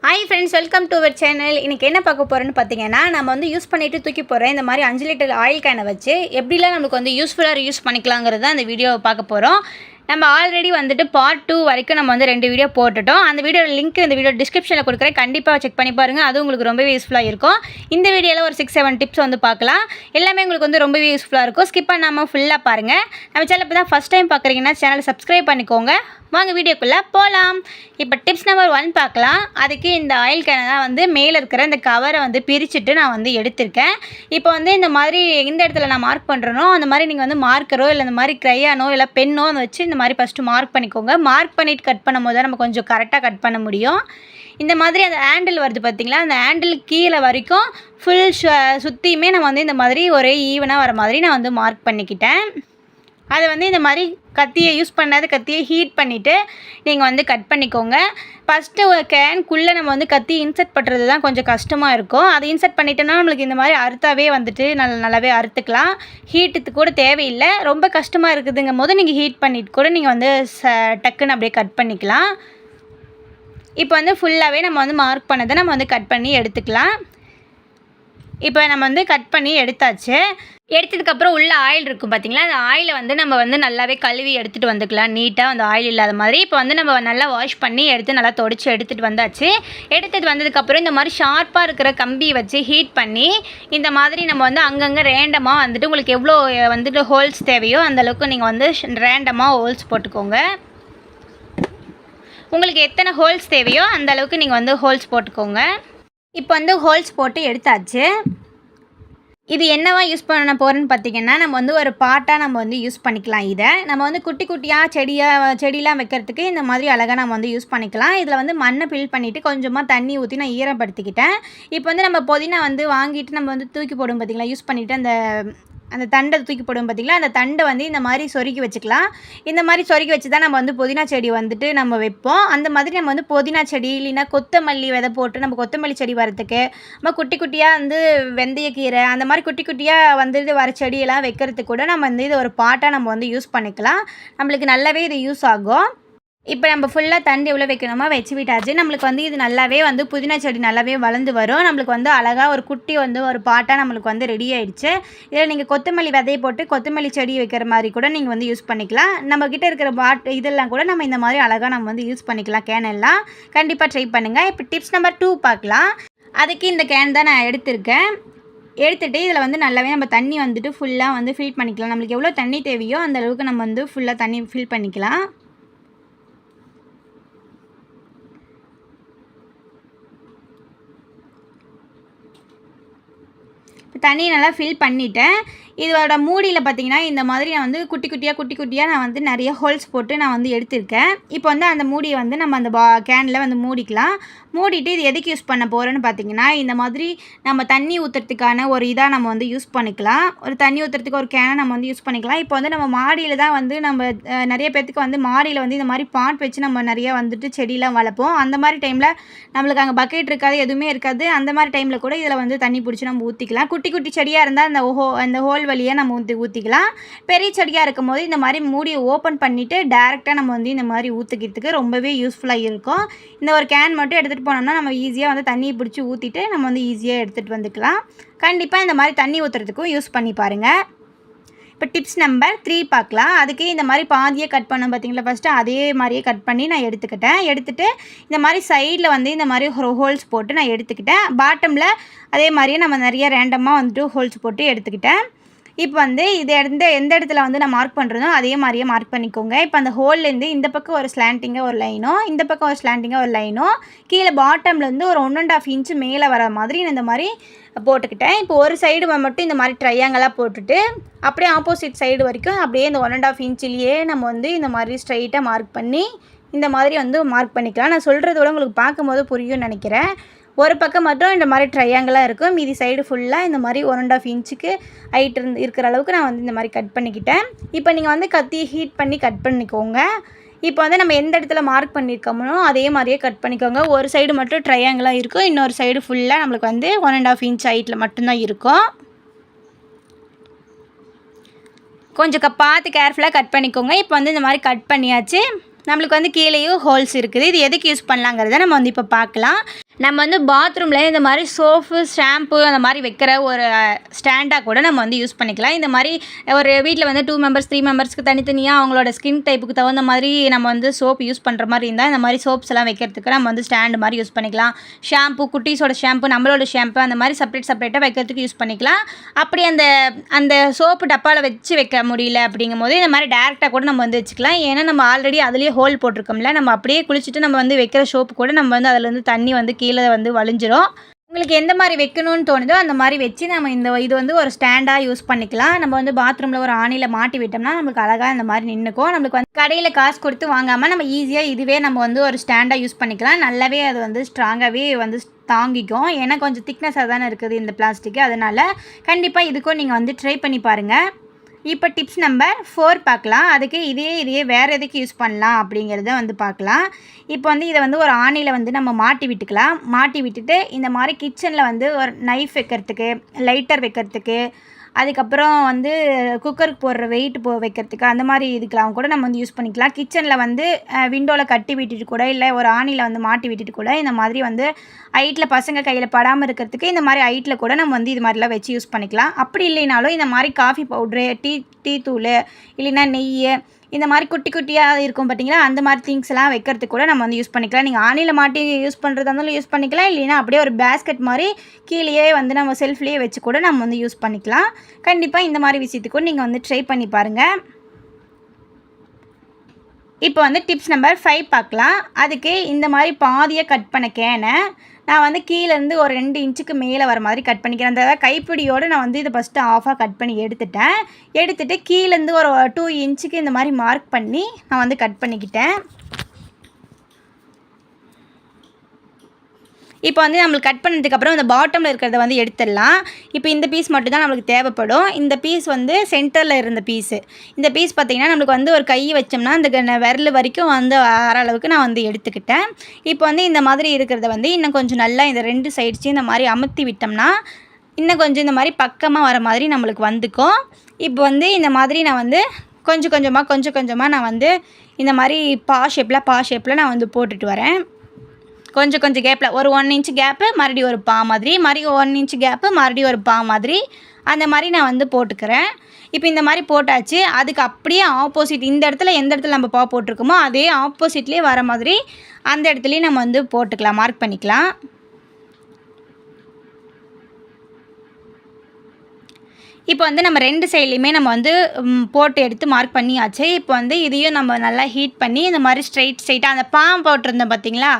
Hi friends, welcome to our channel. இன்னைக்கு என்ன பார்க்க போறோம்னு பாத்தீங்கன்னா நம்ம வந்து யூஸ் பண்ணிட்டு தூக்கி போறேன் இந்த மாதிரி 5 லிட்டர் ஆயில் கேனை வச்சு எப்படிலாம் நமக்கு வந்து யூஸ்ஃபுல்லா யூஸ் பண்ணிக்கலாம்ங்கறத அந்த வீடியோவை பார்க்க போறோம். நம்ம ஆல்ரெடி வந்துட்டு பார்ட் 2 வரைக்கும் நம்ம வந்து 2 வீடியோ போட்டுட்டோம். அந்த வீடியோட லிங்க் இந்த வீடியோ டிஸ்கிரிப்ஷன்ல கொடுக்கிறேன். கண்டிப்பா செக் பண்ணி பாருங்க. அது உங்களுக்கு ரொம்பவே யூஸ்ஃபுல்லா இருக்கும். இந்த வீடியோல ஒரு 6-7 டிப்ஸ் வந்து பார்க்கலாம். எல்லாமே உங்களுக்கு வந்து ரொம்பவே யூஸ்ஃபுல்லா இருக்கும். ஸ்கிப் பண்ணாம ஃபுல்லா பாருங்க. நம்ம சேனலை இப்பதான் ஃபர்ஸ்ட் டைம் பார்க்கறீங்கன்னா சேனலை சப்ஸ்கிரைப் பண்ணிக்கோங்க. வாங்க வீடியோக்குள்ள போலாம். இப்போ டிப்ஸ் நம்பர் 1 பார்க்கலாம். அதுக்கு இந்த ஆயில் கேனை தான் வந்து மேலே இருக்கிற இந்த கவரை வந்து பிரிச்சுட்டு நான் வந்து எடுத்திருக்கேன். இப்போ வந்து இந்த மாதிரி எந்த இடத்துல நான் மார்க் பண்ணுறனோ அந்த மாதிரி நீங்கள் வந்து மார்க்கரோ இல்லை இந்த மாதிரி க்ரையானோ இல்லை பென்னோ வச்சு இந்த மாதிரி ஃபஸ்ட்டு மார்க் பண்ணிக்கோங்க. மார்க் பண்ணிவிட்டு கட் பண்ணும் போது தான் நம்ம கொஞ்சம் கரெக்டாக கட் பண்ண முடியும். இந்த மாதிரி அந்த ஹேண்டில் வருது பார்த்திங்களா, அந்த ஹேண்டில் கீழே வரைக்கும் ஃபுல் சுற்றியுமே நான் வந்து இந்த மாதிரி ஒரே ஈவனாக வர மாதிரி நான் வந்து மார்க் பண்ணிக்கிட்டேன். அதை வந்து இந்த மாதிரி கத்தியை யூஸ் பண்ணாத கத்தியை ஹீட் பண்ணிவிட்டு நீங்கள் வந்து கட் பண்ணிக்கோங்க. ஃபஸ்ட்டு ஒரு கேனுக்குள்ளே நம்ம வந்து கத்தி இன்சர்ட் பண்ணுறது தான் கொஞ்சம் கஷ்டமாக இருக்கும். அதை இன்சர்ட் பண்ணிட்டோன்னா நம்மளுக்கு இந்த மாதிரி அறுத்தாவே வந்துட்டு நல்லாவே அறுத்துக்கலாம். ஹீட்டுக்கு கூட தேவையில்லை. ரொம்ப கஷ்டமாக இருக்குதுங்கும் போது நீங்கள் ஹீட் பண்ணிவிட்டு கூட நீங்கள் வந்து டக்குன்னு அப்படியே கட் பண்ணிக்கலாம். இப்போ வந்து ஃபுல்லாகவே நம்ம வந்து மார்க் பண்ணதை நம்ம வந்து கட் பண்ணி எடுத்துக்கலாம். இப்போ நம்ம வந்து கட் பண்ணி எடுத்தாச்சு. எடுத்ததுக்கப்புறம் உள்ள ஆயில் இருக்கும் பார்த்திங்களா, அந்த ஆயிலை வந்து நம்ம வந்து நல்லாவே கழுவி எடுத்துகிட்டு வந்துக்கலாம் நீட்டாக, அந்த ஆயில் இல்லாத மாதிரி. இப்போ வந்து நம்ம நல்லா வாஷ் பண்ணி எடுத்து நல்லா தொடச்சி எடுத்துகிட்டு வந்தாச்சு. எடுத்துகிட்டு வந்ததுக்கப்புறம் இந்த மாதிரி ஷார்ப்பாக இருக்கிற கம்பியை வச்சு ஹீட் பண்ணி இந்த மாதிரி நம்ம வந்து அங்கங்கே ரேண்டமாக வந்துட்டு உங்களுக்கு எவ்வளோ வந்துட்டு ஹோல்ஸ் தேவையோ அந்தளவுக்கு நீங்கள் வந்து ரேண்டமாக ஹோல்ஸ் போட்டுக்கோங்க. உங்களுக்கு எத்தனை ஹோல்ஸ் தேவையோ அந்தளவுக்கு நீங்கள் வந்து ஹோல்ஸ் போட்டுக்கோங்க. இப்போ வந்து ஹோல்ஸ் போட்டு எடுத்தாச்சு. இது என்னவா யூஸ் பண்ண போகிறேன்னு பார்த்தீங்கன்னா, நம்ம வந்து ஒரு பாட்டாக நம்ம வந்து யூஸ் பண்ணிக்கலாம். இதை நம்ம வந்து குட்டி குட்டியாக செடியெலாம் வைக்கிறதுக்கு இந்த மாதிரி அழகாக நம்ம வந்து யூஸ் பண்ணிக்கலாம். இதில் வந்து மண்ணை ஃபில் பண்ணிவிட்டு கொஞ்சமாக தண்ணி ஊற்றி நான் ஈரப்படுத்திக்கிட்டேன். இப்போ வந்து நம்ம புதினா வந்து வாங்கிட்டு நம்ம வந்து தூக்கி போடும் பார்த்திங்களா, யூஸ் பண்ணிவிட்டு அந்த தண்டை தூக்கி போடுவோம் பார்த்திங்களா, அந்த தண்டை வந்து இந்த மாதிரி சொருகி வச்சுக்கலாம். இந்த மாதிரி சொருகி வச்சு தான் நம்ம வந்து புதினா செடி வந்துட்டு நம்ம வைப்போம். அந்த மாதிரி நம்ம வந்து புதினா செடி இல்லைன்னா கொத்தமல்லி விதை போட்டு நம்ம கொத்தமல்லி செடி வரத்துக்கு, நம்ம குட்டி குட்டியாக வந்து வெந்தயக்கீரை அந்த மாதிரி குட்டி குட்டியாக வந்துட்டு வர செடியெல்லாம் வைக்கிறதுக்கு கூட நம்ம வந்து இது ஒரு பாட்டாக நம்ம வந்து யூஸ் பண்ணிக்கலாம். நம்மளுக்கு நல்லாவே இது யூஸ் ஆகும். இப்போ நம்ம ஃபுல்லாக தண்டு எவ்வளோ வைக்கணுமோ வச்சு விட்டாச்சு. நம்மளுக்கு வந்து இது நல்லாவே வந்து புதினா செடி நல்லாவே வளர்ந்து வரும். நம்மளுக்கு வந்து அழகாக ஒரு குட்டி வந்து ஒரு பாட்டாக நம்மளுக்கு வந்து ரெடி ஆகிடுச்சு. இதில் நீங்கள் கொத்தமல்லி விதையை போட்டு கொத்தமல்லி செடி வைக்கிற மாதிரி கூட நீங்கள் வந்து யூஸ் பண்ணிக்கலாம். நம்மக்கிட்ட இருக்கிற இதெல்லாம் கூட நம்ம இந்த மாதிரி அழகாக நம்ம வந்து யூஸ் பண்ணிக்கலாம். கேனெல்லாம் கண்டிப்பாக ட்ரை பண்ணுங்கள். இப்போ டிப்ஸ் நம்பர் 2 பார்க்கலாம். அதுக்கு இந்த கேன் தான் நான் எடுத்திருக்கேன். எடுத்துகிட்டு இதில் வந்து நல்லாவே நம்ம தண்ணி வந்துட்டு ஃபுல்லாக வந்து ஃபில் பண்ணிக்கலாம். நம்மளுக்கு எவ்வளோ தண்ணி தேவையோ அந்தளவுக்கு நம்ம வந்து ஃபுல்லாக தண்ணி ஃபில் பண்ணிக்கலாம். தண்ணி நல்லா ஃபில் பண்ணிவிட்டேன். இதோட மூடியில் பார்த்திங்கன்னா இந்த மாதிரி நான் வந்து குட்டி குட்டியாக நான் வந்து நிறைய ஹோல்ஸ் போட்டு நான் வந்து எடுத்திருக்கேன். இப்போ வந்து அந்த மூடியை வந்து நம்ம அந்த கேனில் வந்து மூடிக்கலாம். மூடிட்டு இது எதுக்கு யூஸ் பண்ண போகிறோன்னு பார்த்திங்கன்னா, இந்த மாதிரி நம்ம தண்ணி ஊற்றுறதுக்கான ஒரு இதாக நம்ம வந்து யூஸ் பண்ணிக்கலாம். ஒரு தண்ணி ஊற்றுறதுக்கு ஒரு கேனை நம்ம வந்து யூஸ் பண்ணிக்கலாம். இப்போ வந்து நம்ம மாடியில் தான் வந்து நம்ம நிறைய பேர்த்துக்கு வந்து மாடியில் வந்து இந்த மாதிரி பாட் வச்சு நம்ம நிறைய வந்துட்டு செடியெலாம் வளர்ப்போம். அந்த மாதிரி டைமில் நம்மளுக்கு அங்கே பக்கெட் இருக்காது, எதுவுமே இருக்காது. அந்த மாதிரி டைமில் கூட இதில் வந்து தண்ணி பிடிச்சி நம்ம ஊற்றிக்கலாம். குட்டி செடியாக இருந்தால் அந்த ஹோல் வழியாக நம்ம ஊற்றிக்கலாம். பெரிய செடியாக இருக்கும் போது இந்த மாதிரி மூடியை ஓப்பன் பண்ணிவிட்டு டேரெக்டாக நம்ம வந்து இந்த மாதிரி ஊற்றிக்கிறதுக்கு ரொம்பவே யூஸ்ஃபுல்லாக இருக்கும். இந்த ஒரு கேன் மட்டும் எடுத்துகிட்டு போனோம்னா நம்ம ஈஸியாக வந்து தண்ணியை பிடிச்சி ஊற்றிட்டு நம்ம வந்து ஈஸியாக எடுத்துகிட்டு வந்துக்கலாம். கண்டிப்பாக இந்த மாதிரி தண்ணி ஊற்றுறதுக்கும் யூஸ் பண்ணி பாருங்கள். இப்போ டிப்ஸ் நம்பர் 3 பார்க்கலாம். அதுக்கு இந்த மாதிரி பாதியை கட் பண்ணோம் பார்த்திங்களா, ஃபஸ்ட்டு அதே மாதிரியே கட் பண்ணி நான் எடுத்துகிட்டு இந்த மாதிரி சைடில் வந்து இந்த மாதிரி ஹோல்ஸ் போட்டு நான் எடுத்துக்கிட்டேன். பாட்டமில் அதே மாதிரியே நம்ம நிறைய ரேண்டமாக வந்துட்டு ஹோல்ஸ் போட்டு எடுத்துக்கிட்டேன். இப்போ வந்து இது எந்த இடத்துல வந்து நான் மார்க் பண்ணுறதோ அதே மாதிரியே மார்க் பண்ணிக்கோங்க. இப்போ அந்த ஹோல்லேருந்து இந்த பக்கம் ஒரு ஸ்லாண்டிங்காக ஒரு லைனோ, இந்த பக்கம் ஒரு ஸ்லாண்டிங்காக ஒரு லைனோ, கீழே பாட்டம்லேருந்து ஒரு 1.5 இன்ச்சு மேலே வர மாதிரி நான் இந்த மாதிரி போட்டுக்கிட்டேன். இப்போ ஒரு சைடு மட்டும் இந்த மாதிரி ட்ரையாங்கலாக போட்டுட்டு அப்படியே ஆப்போசிட் சைடு வரைக்கும் அப்படியே இந்த 1.5 இன்ச்சிலேயே நம்ம வந்து இந்த மாதிரி ஸ்ட்ரைட்டாக மார்க் பண்ணி இந்த மாதிரி வந்து மார்க் பண்ணிக்கலாம். நான் சொல்கிறதோட உங்களுக்கு பார்க்கும்போது புரியும்னு நினைக்கிறேன். ஒரு பக்கம் மட்டும் இந்த மாதிரி ட்ரையாங்கலாக இருக்கும், மீதி சைடு ஃபுல்லாக இந்த மாதிரி 1.5 இன்ச்சுக்கு ஹைட் இருக்கிற அளவுக்கு நான் வந்து இந்த மாதிரி கட் பண்ணிக்கிட்டேன். இப்போ நீங்கள் வந்து கத்தியை ஹீட் பண்ணி கட் பண்ணிக்கோங்க. இப்போ வந்து நம்ம எந்த இடத்துல மார்க் பண்ணியிருக்கோமோ அதே மாதிரியே கட் பண்ணிக்கோங்க. ஒரு சைடு மட்டும் ட்ரையாங்கலாக இருக்கும், இன்னொரு சைடு ஃபுல்லாக நம்மளுக்கு வந்து 1.5 இன்ச் ஹைட்டில் மட்டும்தான் இருக்கும். கொஞ்சம் பார்த்து கேர்ஃபுல்லாக கட் பண்ணிக்கோங்க. இப்போ வந்து இந்த மாதிரி கட் பண்ணியாச்சு. நம்மளுக்கு வந்து கீழேயும் ஹோல்ஸ் இருக்குது. இது எதுக்கு யூஸ் பண்ணலாங்கிறத நம்ம வந்து இப்போ பார்க்கலாம். நம்ம வந்து பாத்ரூமில் இந்த மாதிரி சோப்பு ஷாம்பு அந்த மாதிரி வைக்கிற ஒரு ஸ்டாண்டாக கூட நம்ம வந்து யூஸ் பண்ணிக்கலாம். இந்த மாதிரி ஒரு வீட்டில் வந்து 2 மெம்பர்ஸ் 3 மெம்பர்ஸ்க்கு தனித்தனியாக அவங்களோட ஸ்கின் டைப்புக்கு தகுந்த மாதிரி நம்ம வந்து சோப் யூஸ் பண்ணுற மாதிரி இருந்தால் இந்த மாதிரி சோப்ஸ் எல்லாம் வைக்கிறதுக்கு நம்ம வந்து ஸ்டாண்டு மாதிரி யூஸ் பண்ணிக்கலாம். ஷாம்பு குட்டீஸோட ஷாம்பு நம்மளோட ஷாம்பு அந்த மாதிரி செப்பரேட்டாக வைக்கிறதுக்கு யூஸ் பண்ணிக்கலாம். அப்படி அந்த சோப்பு டப்பாவில் வச்சு வைக்க முடியல அப்படிங்கும் போது இந்த மாதிரி டேரெக்டாக கூட நம்ம வந்து வச்சுக்கலாம். ஏன்னா நம்ம ஆல்ரெடி அதுலேயே ஹோல் போட்டிருக்கோம்ல, நம்ம அப்படியே குளிச்சுட்டு நம்ம வந்து வைக்கிற சோப்பு கூட நம்ம வந்து அதில் வந்து தண்ணி வந்து கீழே வந்து வழிஞ்சிரும். உங்களுக்கு எந்த மாதிரி வைக்கணும்னு தோணுதோ அந்த மாதிரி வச்சு நம்ம இது வந்து ஒரு ஸ்டாண்டாக யூஸ் பண்ணிக்கலாம். நம்ம வந்து பாத்ரூமில் ஒரு ஆணியில் மாட்டி விட்டோம்னா நம்மளுக்கு அழகாக இந்த மாதிரி நின்றுக்கும். நம்மளுக்கு வந்து கடையில் காசு கொடுத்து வாங்காமல் நம்ம ஈஸியாக இதுவே நம்ம வந்து ஒரு ஸ்டாண்டாக யூஸ் பண்ணிக்கலாம். நல்லாவே அது வந்து ஸ்ட்ராங்காகவே வந்து தாங்கிக்கும். ஏன்னா கொஞ்சம் திக்னஸாக தானே இருக்குது இந்த பிளாஸ்டிக்கு. அதனால் கண்டிப்பாக இதுக்கும் நீங்கள் வந்து ட்ரை பண்ணி பாருங்கள். இப்போ டிப்ஸ் நம்பர் 4 பார்க்கலாம். அதுக்கு இதையே வேறு எதுக்கு யூஸ் பண்ணலாம் அப்படிங்கிறத வந்து பார்க்கலாம். இப்போ வந்து இதை வந்து ஒரு ஆணியில் வந்து நம்ம மாட்டி விட்டுக்கலாம். மாட்டி விட்டுட்டு இந்த மாதிரி கிச்சனில் வந்து ஒரு நைஃப் வைக்கிறதுக்கு, லைட்டர் வைக்கிறதுக்கு, அதுக்கப்புறம் வந்து குக்கருக்கு போடுற வெயிட் வைக்கிறதுக்கு அந்த மாதிரி இதுக்கெலாம் கூட நம்ம வந்து யூஸ் பண்ணிக்கலாம். கிச்சனில் வந்து விண்டோவில் கட்டி விட்டுட்டு கூட இல்லை ஒரு ஆணியில் வந்து மாட்டி விட்டுட்டு கூட இந்த மாதிரி வந்து ஹைட்டில் பசங்க கையில் படாமல் இருக்கிறதுக்கு இந்த மாதிரி ஹைட்டில் கூட நம்ம வந்து இது மாதிரிலாம் வச்சு யூஸ் பண்ணிக்கலாம். அப்படி இல்லைனாலும் இந்த மாதிரி காஃபி பவுட்ரு, டீ தூள் இல்லைன்னா நெய் இந்த மாதிரி குட்டி குட்டியாக இருக்கும் பார்த்தீங்களா, அந்த மாதிரி திங்ஸ் எல்லாம் வைக்கிறதுக்கு கூட நம்ம வந்து யூஸ் பண்ணிக்கலாம். நீங்கள் ஆணியில் மாட்டி யூஸ் பண்ணுறதா இருந்தாலும் யூஸ் பண்ணிக்கலாம். இல்லைன்னா அப்படியே ஒரு பேஸ்கெட் மாதிரி கீழேயே வந்து நம்ம செல்ஃப்லேயே வச்சு கூட நம்ம வந்து யூஸ் பண்ணிக்கலாம். கண்டிப்பாக இந்த மாதிரி விஷயத்துக்கும் நீங்கள் வந்து ட்ரை பண்ணி பாருங்கள். இப்போ வந்து டிப்ஸ் நம்பர் 5 பார்க்கலாம். அதுக்கு இந்த மாதிரி பாதியை கட் பண்ண கேனை நான் வந்து கீழேருந்து ஒரு 2 இன்ச்சுக்கு மேலே வர மாதிரி கட் பண்ணிக்கிறேன். அந்த கைப்பிடியோடு நான் வந்து இதை ஃபஸ்ட்டு ஆஃபாக கட் பண்ணி எடுத்துட்டு கீழேருந்து ஒரு 2 இன்ச்சுக்கு இந்த மாதிரி மார்க் பண்ணி நான் வந்து கட் பண்ணிக்கிட்டேன். இப்போ வந்து நம்மளுக்கு கட் பண்ணதுக்கப்புறம் இந்த பாட்டமில் இருக்கிறத வந்து எடுத்துடலாம். இப்போ இந்த பீஸ் மட்டும் தான் நம்மளுக்கு தேவைப்படும். இந்த பீஸ் வந்து சென்டரில் இருந்த பீஸு. இந்த பீஸ் பார்த்திங்கன்னா நம்மளுக்கு வந்து ஒரு கை வச்சோம்னா அந்த விரல் வரைக்கும் வந்து வர அளவுக்கு நான் வந்து எடுத்துக்கிட்டேன். இப்போ வந்து இந்த மாதிரி இருக்கிறத வந்து இன்னும் கொஞ்சம் நல்லா இந்த 2 சைட்ஸையும் இந்த மாதிரி அமுத்தி விட்டோம்னா இன்னும் கொஞ்சம் இந்த மாதிரி பக்கமாக வர மாதிரி நம்மளுக்கு வந்துக்கும். இப்போ வந்து இந்த மாதிரி நான் வந்து கொஞ்சம் கொஞ்சமாக நான் வந்து இந்த மாதிரி பா ஷேப்பில் நான் வந்து போட்டுட்டு வரேன். கொஞ்சம் கேப்பில் ஒரு 1 இன்ச் கேப்பு மறுபடியும் ஒரு பா மாதிரி, மறுபடியும் 1 இன்ச் கேப்பு மறுபடியும் ஒரு பா மாதிரி, அந்த மாதிரி நான் வந்து போட்டுக்கிறேன். இப்போ இந்த மாதிரி போட்டாச்சு. அதுக்கு அப்படியே ஆப்போசிட் இந்த இடத்துல எந்த இடத்துல நம்ம பா போட்டிருக்கோமோ அதே ஆப்போசிட்லேயே வர மாதிரி அந்த இடத்துலையும் நம்ம வந்து போட்டுக்கலாம், மார்க் பண்ணிக்கலாம். இப்போ வந்து நம்ம 2 சைட்லேயுமே நம்ம வந்து போட்டு எடுத்து மார்க் பண்ணியாச்சு. இப்போ வந்து இதையும் நம்ம நல்லா ஹீட் பண்ணி இந்த மாதிரி ஸ்ட்ரைட்டாக அந்த பாம் போட்டிருந்தோம் பார்த்தீங்களா,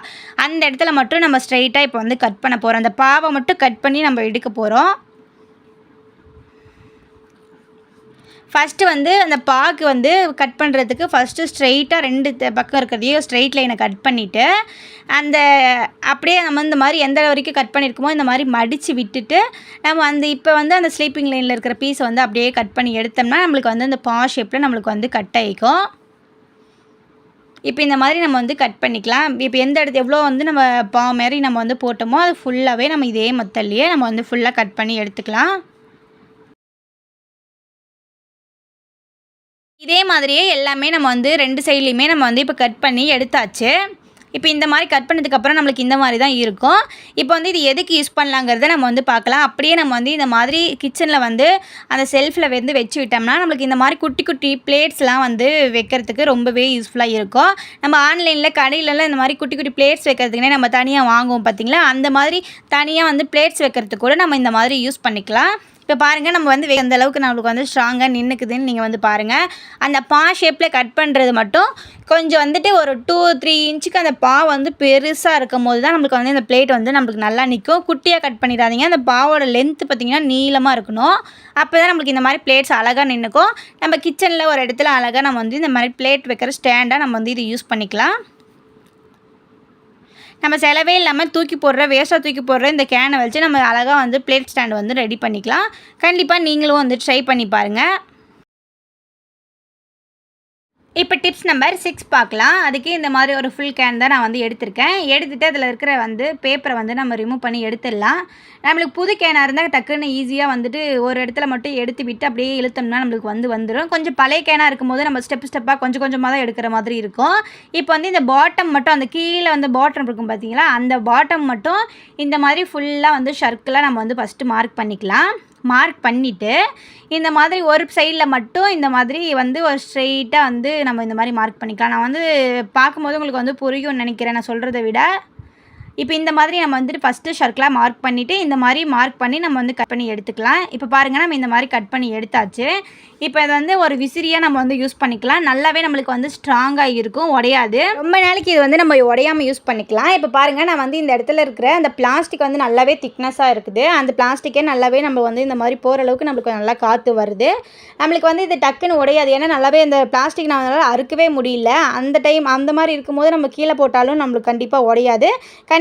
அந்த இடத்துல மட்டும் நம்ம ஸ்ட்ரைட்டாக இப்போ வந்து கட் பண்ண போகிறோம். அந்த பாவை மட்டும் கட் பண்ணி நம்ம எடுக்க போகிறோம். ஃபஸ்ட்டு வந்து அந்த பாக்கு வந்து கட் பண்ணுறதுக்கு ஃபஸ்ட்டு ஸ்ட்ரெயிட்டாக 2 பக்கம் இருக்கிறதையும் ஸ்ட்ரெயிட் லைனை கட் பண்ணிவிட்டு அந்த அப்படியே நம்ம இந்த மாதிரி எந்த வரைக்கும் கட் பண்ணியிருக்கோமோ இந்த மாதிரி மடித்து விட்டுட்டு நம்ம இப்போ வந்து அந்த ஸ்லீப்பிங் லைனில் இருக்கிற பீஸை வந்து அப்படியே கட் பண்ணி எடுத்தோம்னா நம்மளுக்கு வந்து அந்த பா ஷேப்பில் நம்மளுக்கு வந்து கட் ஆகிக்கும். இப்போ இந்த மாதிரி நம்ம வந்து கட் பண்ணிக்கலாம். இப்போ எந்த இடத்து எவ்வளோ வந்து நம்ம பா மாதிரி நம்ம வந்து போட்டோமோ அது ஃபுல்லாகவே நம்ம இதே மெத்தட்லேயே நம்ம வந்து ஃபுல்லாக கட் பண்ணி எடுத்துக்கலாம். இதே மாதிரியே எல்லாமே நம்ம வந்து 2 சைட்லேயுமே நம்ம வந்து இப்போ கட் பண்ணி எடுத்தாச்சு. இப்போ இந்த மாதிரி கட் பண்ணதுக்கப்புறம் நம்மளுக்கு இந்த மாதிரி தான் இருக்கும். இப்போ வந்து இது எதுக்கு யூஸ் பண்ணலாங்கிறத நம்ம வந்து பார்க்கலாம். அப்படியே நம்ம வந்து இந்த மாதிரி கிச்சனில் வந்து அந்த செல்ஃபில் வந்து வச்சு விட்டோம்னா நம்மளுக்கு இந்த மாதிரி குட்டி குட்டி பிளேட்ஸ்லாம் வந்து வைக்கிறதுக்கு ரொம்பவே யூஸ்ஃபுல்லாக இருக்கும். நம்ம ஆன்லைனில் கடையிலலாம் இந்த மாதிரி குட்டி குட்டி பிளேட்ஸ் வைக்கிறதுக்குனே நம்ம தனியாக வாங்குவோம் பார்த்திங்களா, அந்த மாதிரி தனியாக வந்து பிளேட்ஸ் வைக்கிறதுக்கு கூட நம்ம இந்த மாதிரி யூஸ் பண்ணிக்கலாம். இப்போ பாருங்கள் நம்ம வந்து அந்த அளவுக்கு நம்மளுக்கு வந்து ஸ்ட்ராங்காக நின்றுக்குதுன்னு நீங்கள் வந்து பாருங்கள். அந்த பா ஷேப்பில் கட் பண்ணுறது மட்டும் கொஞ்சம் வந்துட்டு ஒரு 2-3 இன்ச்சுக்கு அந்த பா வந்து பெருசாக இருக்கும் போது தான் நம்மளுக்கு வந்து இந்த பிளேட் வந்து நம்மளுக்கு நல்லா நிற்கும். குட்டியாக கட் பண்ணிடாதீங்க. அந்த பாவோட லென்த்து பார்த்திங்கன்னா நீளமாக இருக்கணும். அப்போ தான் நம்மளுக்கு இந்த மாதிரி பிளேட்ஸ் அழகாக நின்றுக்கும். நம்ம கிச்சனில் ஒரு இடத்துல அழகாக நம்ம வந்து இந்த மாதிரி பிளேட் வைக்கிற ஸ்டாண்டாக நம்ம வந்து இது யூஸ் பண்ணிக்கலாம். நம்ம செலவே இல்லாமல் வேஸ்ட்டாக தூக்கி போடுற இந்த கேனை வச்சு நம்ம அழகாக வந்து பிளேட் ஸ்டாண்ட் வந்து ரெடி பண்ணிக்கலாம். கண்டிப்பாக நீங்களும் வந்து ட்ரை பண்ணி பாருங்கள். இப்போ டிப்ஸ் நம்பர் 6 பார்க்கலாம். அதுக்கு இந்த மாதிரி ஒரு ஃபுல் கேன் தான் நான் வந்து எடுத்திருக்கேன். எடுத்துகிட்டு அதில் இருக்கிற வந்து பேப்பரை வந்து நம்ம ரிமூவ் பண்ணி எடுத்துடலாம். நம்மளுக்கு புது கேனாக இருந்தால் டக்குன்னு ஈஸியாக வந்துட்டு ஒரு இடத்துல மட்டும் எடுத்து விட்டு அப்படியே இழுத்தோம்னா நம்மளுக்கு வந்துடும். கொஞ்சம் பழைய கேனாக இருக்கும்போது நம்ம ஸ்டெப்பாக கொஞ்சம் கொஞ்சமாக தான் எடுக்கிற மாதிரி இருக்கும். இப்போ வந்து இந்த பாட்டம் மட்டும் அந்த கீழே வந்து பாட்டம் இருக்கும் பார்த்தீங்களா, அந்த பாட்டம் மட்டும் இந்த மாதிரி ஃபுல்லாக வந்து ஷர்க்கில் நம்ம வந்து ஃபஸ்ட்டு மார்க் பண்ணிக்கலாம். மார்க் பண்ணிவிட்டு இந்த மாதிரி ஒரு சைடில் மட்டும் இந்த மாதிரி வந்து ஒரு ஸ்ட்ரெயிட்டாக வந்து நம்ம இந்த மாதிரி மார்க் பண்ணிக்கலாம். நான் வந்து பார்க்கும்போது உங்களுக்கு வந்து புரியும்னு நினைக்கிறேன் நான் சொல்கிறத விட. இப்போ இந்த மாதிரி நம்ம வந்துட்டு ஃபஸ்ட்டு ஷர்க்கில் மார்க் பண்ணிவிட்டு இந்த மாதிரி மார்க் பண்ணி நம்ம வந்து கட் பண்ணி எடுத்துக்கலாம். இப்போ பாருங்கள், நம்ம இந்த மாதிரி கட் பண்ணி எடுத்தாச்சு. இப்போ இது வந்து ஒரு விசிறியாக நம்ம வந்து யூஸ் பண்ணிக்கலாம். நல்லாவே நம்மளுக்கு வந்து ஸ்ட்ராங்காக இருக்கும், உடையாது. ரொம்ப நாளைக்கு இது வந்து நம்ம உடையாமல் யூஸ் பண்ணிக்கலாம். இப்போ பாருங்கள், நான் வந்து இந்த இடத்துல இருக்கிற அந்த பிளாஸ்டிக் வந்து நல்லாவே திக்னஸாக இருக்குது. அந்த பிளாஸ்டிக்கே நல்லாவே நம்ம வந்து இந்த மாதிரி போகிற அளவுக்கு நம்மளுக்கு நல்லா காற்று வருது. நம்மளுக்கு வந்து இது டக்குன்னு உடையாது. ஏன்னா நல்லாவே இந்த பிளாஸ்டிக் நம்மளால் அறுக்கவே முடியல. அந்த மாதிரி இருக்கும்போது நம்ம கீழே போட்டாலும் நம்மளுக்கு கண்டிப்பாக உடையாது.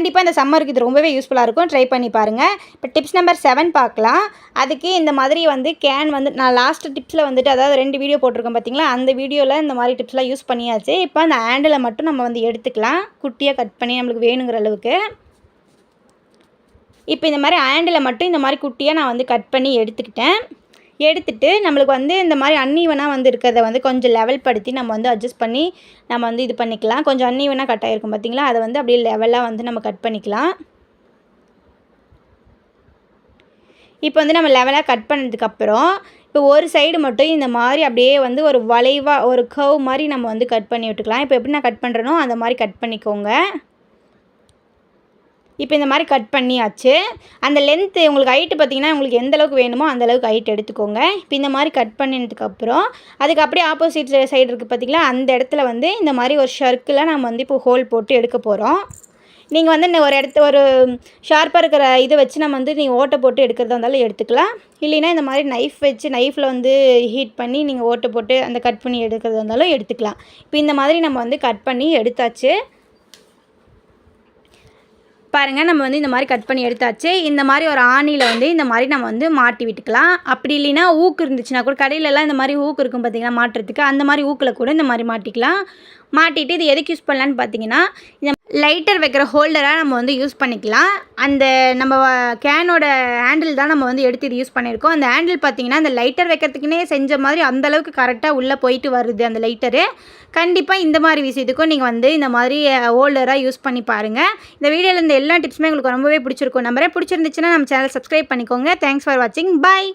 கண்டிப்பாக இந்த சம்மருக்கு இது ரொம்பவே யூஸ்ஃபுல்லாக இருக்கும். ட்ரை பண்ணி பாருங்கள். இப்போ டிப்ஸ் நம்பர் 7 பார்க்கலாம். அதுக்கு இந்த மாதிரி வந்து கேன் வந்து நான் லாஸ்ட் டிப்ஸில் வந்துட்டு அதாவது 2 வீடியோ போட்டிருக்கேன் பார்த்தீங்களா, அந்த வீடியோவில் இந்த மாதிரி டிப்ஸ்லாம் யூஸ் பண்ணியாச்சு. இப்போ அந்த ஹேண்டில் மட்டும் நம்ம வந்து எடுத்துக்கலாம், குட்டியாக கட் பண்ணி நம்மளுக்கு வேணுங்கிற அளவுக்கு. இப்போ இந்த மாதிரி ஹேண்டில் மட்டும் இந்த மாதிரி குட்டியாக நான் வந்து கட் பண்ணி எடுத்துக்கிட்டேன். எடுத்துகிட்டு நம்மளுக்கு வந்து இந்த மாதிரி அன்ஈவனாக வந்து இருக்கிறத வந்து கொஞ்சம் லெவல் படுத்தி நம்ம வந்து அட்ஜஸ்ட் பண்ணி நம்ம வந்து இது பண்ணிக்கலாம். கொஞ்சம் அன்ஈவனாக கட் ஆகிருக்கும் பார்த்தீங்களா, அதை வந்து அப்படியே லெவலாக வந்து நம்ம கட் பண்ணிக்கலாம். இப்போ வந்து நம்ம லெவலாக கட் பண்ணதுக்கப்புறம் இப்போ ஒரு சைடு மட்டும் இந்த மாதிரி அப்படியே வந்து ஒரு வளைவாக ஒரு கர்வ் மாதிரி நம்ம வந்து கட் பண்ணி விட்டுக்கலாம். இப்போ எப்படி நான் கட் பண்ணுறேனோ அந்த மாதிரி கட் பண்ணிக்கோங்க. இப்போ இந்த மாதிரி கட் பண்ணியாச்சு. அந்த லென்த்து உங்களுக்கு ஹைட்டு பார்த்திங்கன்னா உங்களுக்கு எந்த அளவுக்கு வேணுமோ அந்த அளவுக்கு ஹைட் எடுத்துக்கோங்க. இப்போ இந்த மாதிரி கட் பண்ணினதுக்கப்புறம் அதுக்கு அப்படியே ஆப்போசிட் சைடு இருக்குது பார்த்திங்களா, அந்த இடத்துல வந்து இந்த மாதிரி ஒரு ஷர்க்கில் நம்ம வந்து இப்போ ஹோல் போட்டு எடுக்க போகிறோம். நீங்கள் வந்து ஒரு ஷார்ப்பாக இருக்கிற இதை வச்சு நம்ம வந்து நீங்கள் ஓட்டை போட்டு எடுக்கிறதா இருந்தாலும் எடுத்துக்கலாம். இல்லைன்னா இந்த மாதிரி நைஃப்பில் வந்து ஹீட் பண்ணி நீங்கள் ஓட்டை போட்டு அந்த கட் பண்ணி எடுக்கிறதா இருந்தாலும் எடுத்துக்கலாம். இப்போ இந்த மாதிரி நம்ம வந்து கட் பண்ணி எடுத்தாச்சு. பாருங்கள், நம்ம வந்து இந்த மாதிரி கட் பண்ணி எடுத்தாச்சு. இந்த மாதிரி ஒரு ஆணியில் வந்து இந்த மாதிரி நம்ம வந்து மாட்டி விட்டுக்கலாம். அப்படி இல்லைன்னா ஊக்கு இருந்துச்சுன்னா கூட கடையிலலாம் இந்த மாதிரி ஊக்கு இருக்கும் பார்த்தீங்கன்னா மாட்டுறதுக்கு, அந்த மாதிரி ஊக்கில் கூட இந்த மாதிரி மாட்டிக்கலாம். மாட்டிட்டு இது எதுக்கு யூஸ் பண்ணலான்னு பார்த்தீங்கன்னா, இந்த லைட்டர் வைக்கிற ஹோல்டராக நம்ம வந்து யூஸ் பண்ணிக்கலாம். அந்த நம்ம கேனோட ஹேண்டில் தான் நம்ம வந்து எடுத்து இது யூஸ் பண்ணியிருக்கோம். அந்த ஹேண்டில் பார்த்திங்கன்னா அந்த லைட்டர் வைக்கிறதுக்குனே செஞ்ச மாதிரி அந்தளவுக்கு கரெக்டாக உள்ளே போயிட்டு வருது அந்த லைட்டரு. கண்டிப்பாக இந்த மாதிரி விஷயத்துக்கும் நீங்கள் வந்து இந்த மாதிரி ஹோல்டராக யூஸ் பண்ணி பாருங்கள். இந்த வீடியோவில் இந்த எல்லா டிப்ஸுமே உங்களுக்கு ரொம்பவே பிடிச்சிருக்கும் நம்புறேன். பிடிச்சிருந்துச்சுன்னா நம்ம சேனல் சப்ஸ்கிரைப் பண்ணிக்கோங்க. தேங்க்ஸ் ஃபார் வாட்சிங். பாய்.